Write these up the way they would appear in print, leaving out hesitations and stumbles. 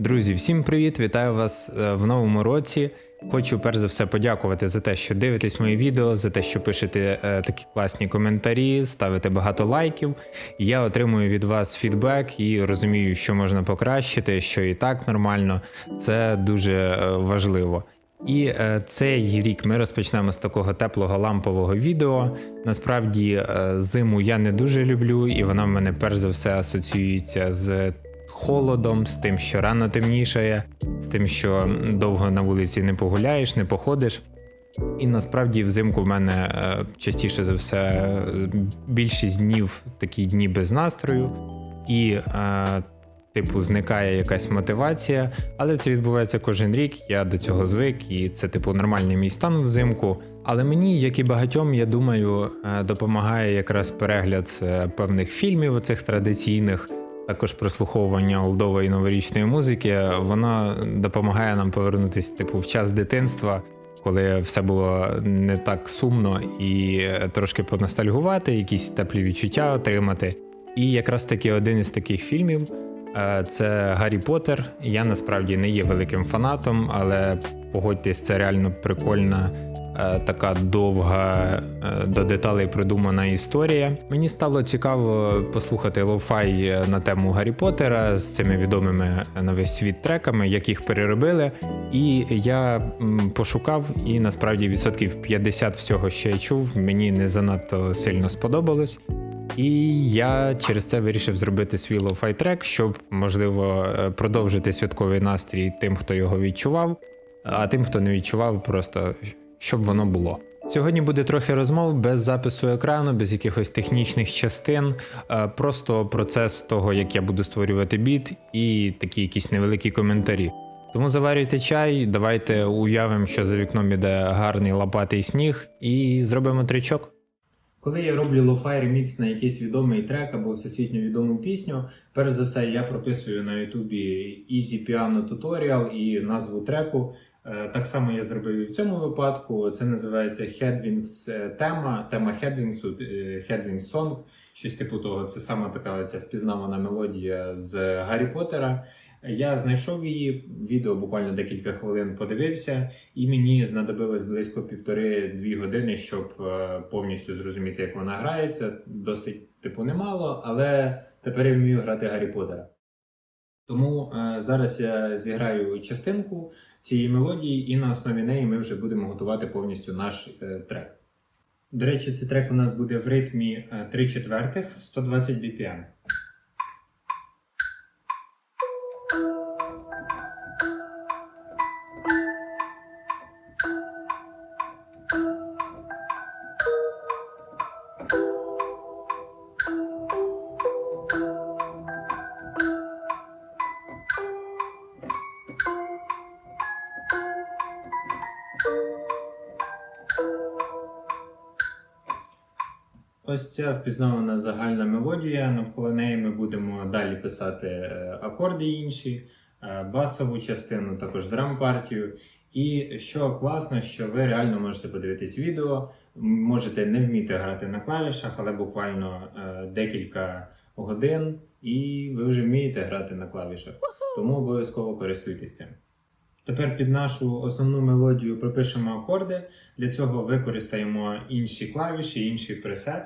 Друзі, всім привіт! Вітаю вас в новому році. Хочу перш за все подякувати за те, що дивитесь мої відео, за те, що пишете такі класні коментарі, ставите багато лайків. Я отримую від вас фідбек і розумію, що можна покращити, що і так нормально. Це дуже важливо. І цей рік ми розпочнемо з такого теплого лампового відео. Насправді зиму я не дуже люблю, і вона в мене перш за все асоціюється з холодом, з тим, що рано темнішає, з тим, що довго на вулиці не погуляєш, не походиш. І насправді взимку в мене частіше за все більшість днів такі дні без настрою. І зникає якась мотивація, але це відбувається кожен рік, я до цього звик, і це нормальний мій стан взимку. Але мені, як і багатьом, я думаю, допомагає якраз перегляд певних фільмів оцих традиційних, також прослуховування олдової новорічної музики. Воно допомагає нам повернутися в час дитинства, коли все було не так сумно, і трошки поностальгувати, якісь теплі відчуття отримати. І якраз таки один із таких фільмів – це «Гаррі Поттер». Я насправді не є великим фанатом, але погодьтесь, це реально прикольна, така довга, до деталей продумана історія. Мені стало цікаво послухати лоу-фай на тему Гаррі Поттера з цими відомими на весь світ треками, як їх переробили. І я пошукав, і насправді 50% всього, що я чув, мені не занадто сильно сподобалось. І я через це вирішив зробити свій лоу-фай трек, щоб, можливо, продовжити святковий настрій тим, хто його відчував, а тим, хто не відчував, просто щоб воно було. Сьогодні буде трохи розмов без запису екрану, без якихось технічних частин, просто процес того, як я буду створювати біт, і такі якісь невеликі коментарі. Тому заварюйте чай, давайте уявимо, що за вікном іде гарний лопатий сніг, і зробимо тричок. Коли я роблю лоу-фай ремікс на якийсь відомий трек або всесвітньо відому пісню, перш за все я прописую на ютубі Easy Piano Tutorial і назву треку. Так само я зробив і в цьому випадку. Це називається Headwings тема Headwings, Headwings Song, щось типу того. Це саме така оця впізнавана мелодія з Гаррі Поттера. Я знайшов її, відео буквально декілька хвилин подивився, і мені знадобилось близько 1,5-2 години, щоб повністю зрозуміти, як вона грається. Досить немало, але тепер я вмію грати Гаррі Поттера. Тому зараз я зіграю частинку цієї мелодії, і на основі неї ми вже будемо готувати повністю наш трек. До речі, цей трек у нас буде в ритмі 3/4, 120 BPM. Ось ця впізнавана загальна мелодія, навколо неї ми будемо далі писати акорди інші, басову частину, також драм-партію. І що класно, що ви реально можете подивитись відео, можете не вміти грати на клавішах, але буквально декілька годин, і ви вже вмієте грати на клавішах. Тому обов'язково користуйтесь цим. Тепер під нашу основну мелодію пропишемо акорди. Для цього використаємо інші клавіші, інший пресет.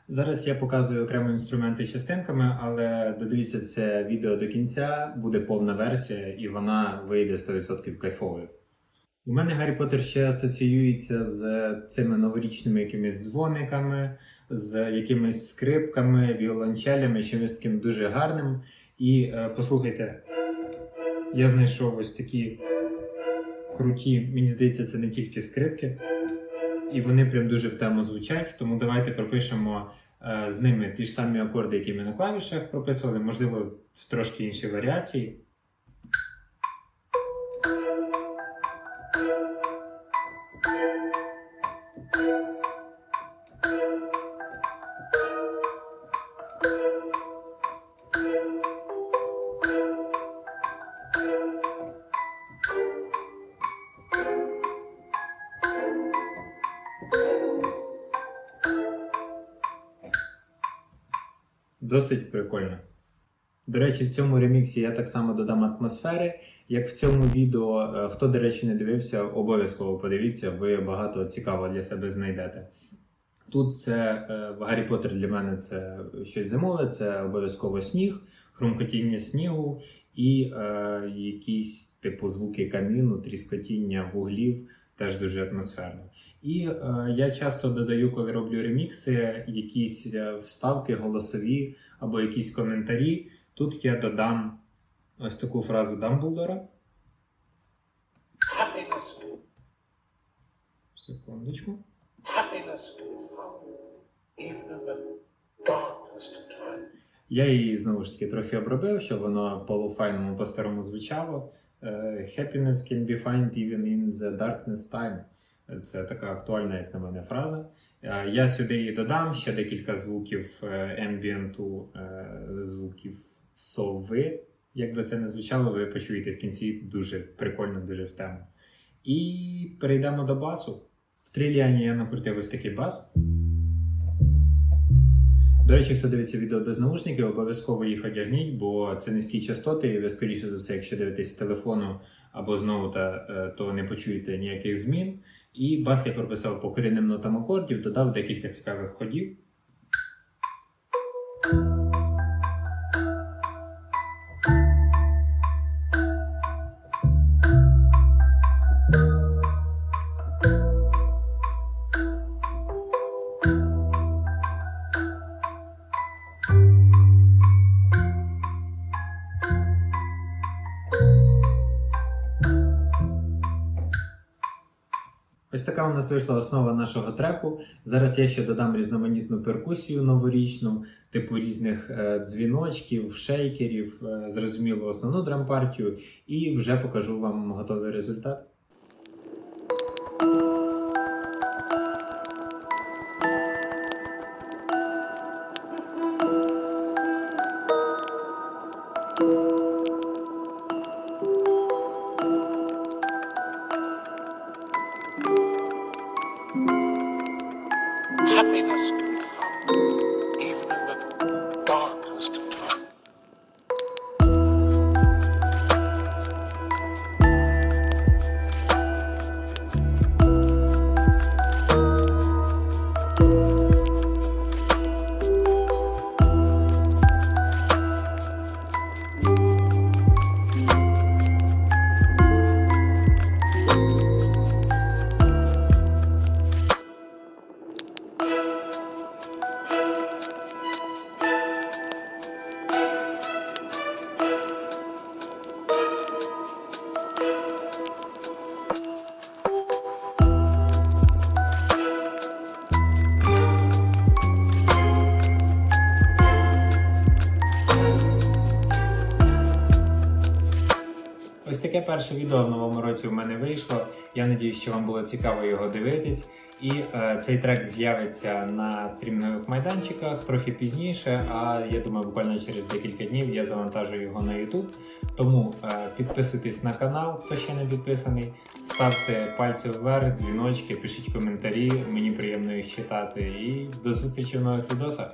Зараз я показую окремо інструменти частинками, але додивіться це відео до кінця, буде повна версія і вона вийде 100% кайфовою. У мене Гаррі Поттер ще асоціюється з цими новорічними якимись дзвониками, з якимись скрипками, віолончелями, чимось таким дуже гарним. І послухайте, я знайшов ось такі круті, мені здається, це не тільки скрипки, і вони прям дуже в тему звучать, тому давайте пропишемо з ними ті ж самі акорди, які ми на клавішах прописували, можливо, в трошки інші варіації. досить прикольно. До речі, в цьому реміксі я так само додам атмосфери, як в цьому відео. Хто, до речі, не дивився, обов'язково подивіться, ви багато цікавого для себе знайдете. Тут це Гаррі Поттер для мене це щось зимове, це обов'язково сніг, хрумкотіння снігу і якісь типу звуки каміну, тріскотіння вуглів, теж дуже атмосферно. І я часто додаю, коли роблю ремікси, якісь вставки голосові або якісь коментарі. Тут я додам ось таку фразу Дамблдора. Секундочку. Я її, знову ж таки, трохи обробив, щоб воно по-лофайному, по-старому звучало. Happiness can be found even in the darkness time. Це така актуальна, як на мене, фраза. Я сюди її додам, ще декілька звуків ембієнту, звуків сови. Як би це не звучало, ви почуєте в кінці, дуже прикольно, дуже в тему. І перейдемо до басу. В Тріліані я накрутив ось такий бас. До речі, хто дивиться відео без наушників, обов'язково їх одягніть, бо це низькі частоти, і ви, скоріше за все, якщо дивитесь з телефону або з ноута, то не почуєте ніяких змін. І бас я прописав по корінним нотам акордів, додав декілька цікавих ходів. Ось така у нас вийшла основа нашого треку. Зараз я ще додам різноманітну перкусію новорічну, типу різних дзвіночків, шейкерів, зрозуміло основну драм-партію, і вже покажу вам готовий результат. Happiness can be found even in the darkest of times. Ось таке перше відео в новому році в мене вийшло. Я сподіваюся, що вам було цікаво його дивитись. І цей трек з'явиться на стрімінгових майданчиках трохи пізніше, а я думаю, буквально через декілька днів я завантажу його на YouTube. Тому підписуйтесь на канал, хто ще не підписаний, ставте пальці вверх, дзвіночки, пишіть коментарі, мені приємно їх читати. І до зустрічі в нових відосах.